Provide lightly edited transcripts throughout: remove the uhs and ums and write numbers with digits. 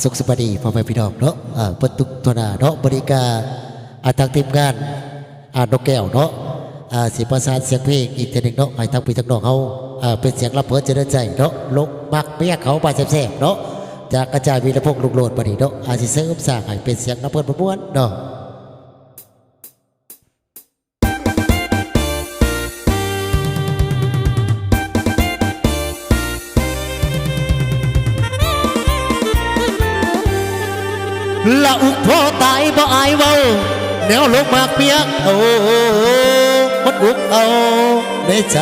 สุขสวัสดีพ่อแม่พี่น้องเนาะเปิดตุกตัวนาเนาะบริการทางทีมงานนกแก้วเนาะสิประสานเสียงเพลงอีกทีหนึ่งเนาะให้ทางพี่ทางน้องเขาเป็นเสียงรับเพิดจะได้ใจเนาะลกมักเมียเขาไปแซ่บๆเนาะจากกระจายวีรพงษ์ลุกโลดบัดนี้เนาะสิเสริมสร้างให้เป็นเสียงรับเพิดม้วนเนาะละอุกพ่อตายบ่อายเว้าแนวลงมากเปียกโอ้มันอุกเอาในใจ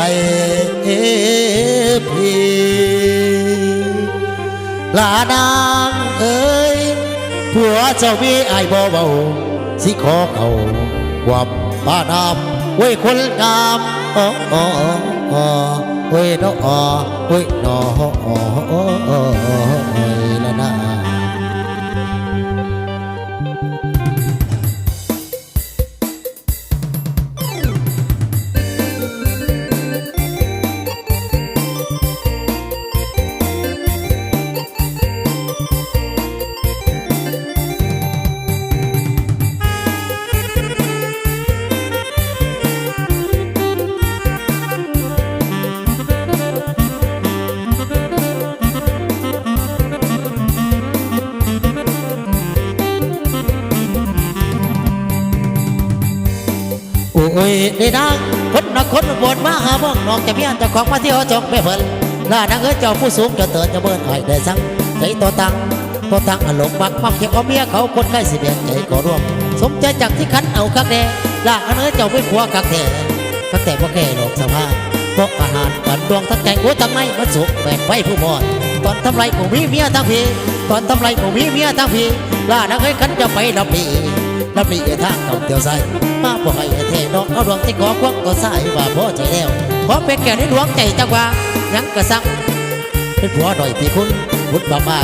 พี่ลานางเอ้ยผัวเจ้ามีอายบ่เบาสิขอเขาความบ้านามเว้ยคนงามเว้ยน้อเว้ยน้อละนาโอ้ยได้ดังคนนักคนบนมาหาบ้องนอกจะเมียนจะของมาเที่ยวจอกไม่เพิ่นล่านางเอ๋ยเจ้าผู้สูงจะเตือนจะเบิ่นให้ได้สั่งใจตัวตังอารมณ์มักเขียวเอาเมียเขาคนใกล้สิเบียนใจก็ร่วมสมใจจากที่คันเอาคักแน่ล่านางเอ๋ยเจ้าไม่ผัวคักแท้ว่าแก่หลอกสภาพเพราะอาหารกันดวงทั้งใจโอ้ทั้งในมันสุกแบ่งไว้ผู้บอดตอนทำไรของมีเมียทั้งพี่ตอนทำไรของมีเมียทั้งพี่ล่านางเอ๋ยคันจะไปรับดีทางเก่าเตียวใส่มาบ่ให้เทน้องเอาดวงที่ขอควักก็ใส่ว่าพอใจแล้วขอเป็นแก่ในดวงใจจังว่ายังกระซังเป็นผัวหน่อยที่คุณพุทธบาบา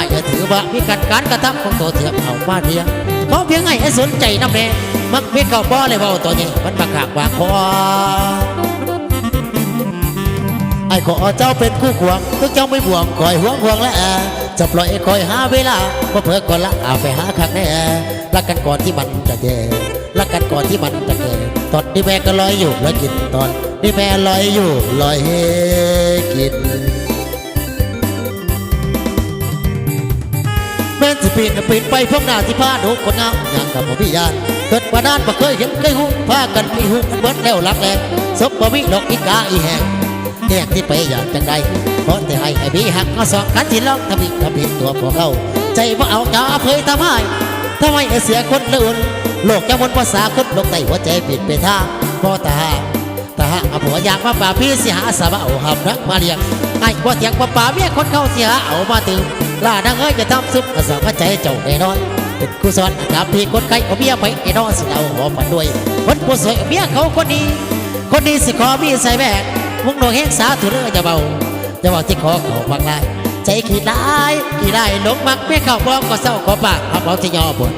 ยถือว่ามีการกระทำของตัวเทียมเอามาเทียงขอเพียงให้สนใจน้ำแน่มักเพียงเก่าบ่เลยว่าตัวนี้มันมาขากว่าคอไอ้ขอเจ้าเป็นคู่ควงทุกเจ้าไม่บ่วงคอยห่วงและจะปล่อยคอยหาเวลาก็เพื่อก่อนละไปหาคักแน่รักกันก่อนที่มันจะเจรักกันก่อนที่มันจะเกิดตอนนี้แม่ก็ลอยอยู่ลอยกินตอนนี้แม่ลอยอยู่ลอยกินแม่สิปีนไปพวกหน้าที่พาดูคนงามอย่างกับผมพี่ยานเกิดมาด้านมาเคยเห็นเคยหูพากันมีหูเบิดแล้วรักแรงศพบ่มีดอกอีกาอีแหงแยกที่ไปอย่างจังใดเพราะแต่ให้พี่หักมาสองกันที่ลองทำผิดตัวพวกเขาใจว่าเอาจะเผยทำไมเสียคนละอุ่นโลกจะมนภาษาคนโลกใต้หัวใจปิดไปท่าพอตาผัวอยากมาป่าพี่เสียหาสาบเอาหำรักมาเลี้ยงไอ้ว่าเถียงป่าเมียคนเข้าเสียเอามาตื่นล่านางเอ้ยจะทำซุปกระสับใจเจ้าแน่นอนเป็นกุศลกับพี่คนไข้เอาเมียไปไอ้น้องสิเอาหัวฝันด้วยคนผู้สวยเมียเขาคนนี้สิขอมีใส่แบกมุกโนเฮงสาธุเรื่องจะเบาที่ขอเขาบางลายใจขี้ได้หลงมักเมียเขาบอกก็เศร้าขอปากเอาบ่ที่ยอบน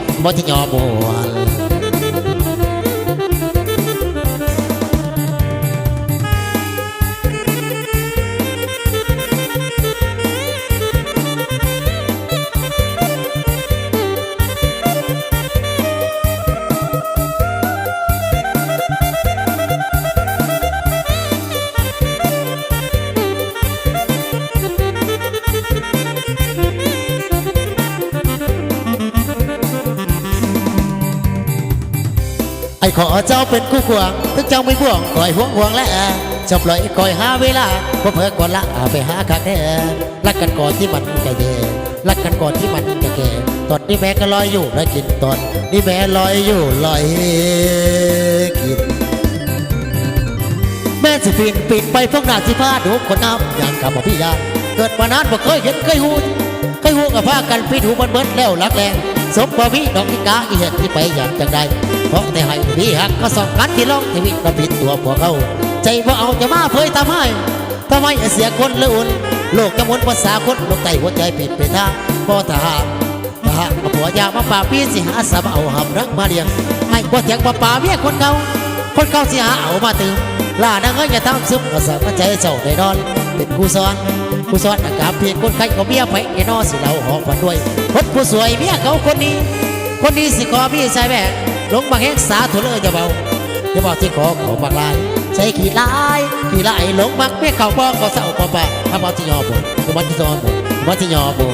ไอ้ขอเจ้าเป็นคู่ควงถึงเจ้าไม่บ่วงคอยห่วงและจะปล่อยคอยหาเวลาเพราะเพื่อก่อนละไปหาคักแน่รักกันก่อนที่มันจะเย่รักกันก่อนที่มันจะแก่ตอนนี้แม่ก็ลอยอยู่ลอยกินตอนนี้แม่ลอยอยู่ลอยกินแม่สิปีนไปพวกหน้าที่พาดูคนน้ำอย่างกับพี่ยาเกิดมานานบ่เคยเห็นเคยหูกับพากันปีถูมันเบิดแล้วรักแรงสมบ่มีดอกอีกาอีเห็ดที่ไปอย่างจังใดเพราะแต่ให้พี่หักก็สองกันที่ลองที่วิเราผิดตัวพวกเขาใจว่าเอาจะมาเผยทำไมเสียคนละอุ่นโลกจะมนภาษาคนโลกใต้หัวใจผิดไปทางพอทหารผัวยามาป่าพี่สิหาสาบเอาหำรักมาเลี้ยงไอ้บ่เถียงป่าเมียคนเก่าสิหาเอามาตื่น ลาดังเอ้ยอย่าทำซึมกระสับกระใจเจ้าได้นอนเป็นกูซ้อนอาการเพียงคนใครเขาเมียไปไอ้นอสิเราหอกฝันด้วยคนผู้สวยเมียเขาคนนี้สิขอพี่ชายแม่ลงมาแห้งสาธุเลยอย่าเบาที่ขอเขามากลายใส่ขี่ลายหลงมักเมียเขาบอกก็เศร้าก็ป่าถ้าบอที่ยอบ่ถ้าบอที่ยอบ่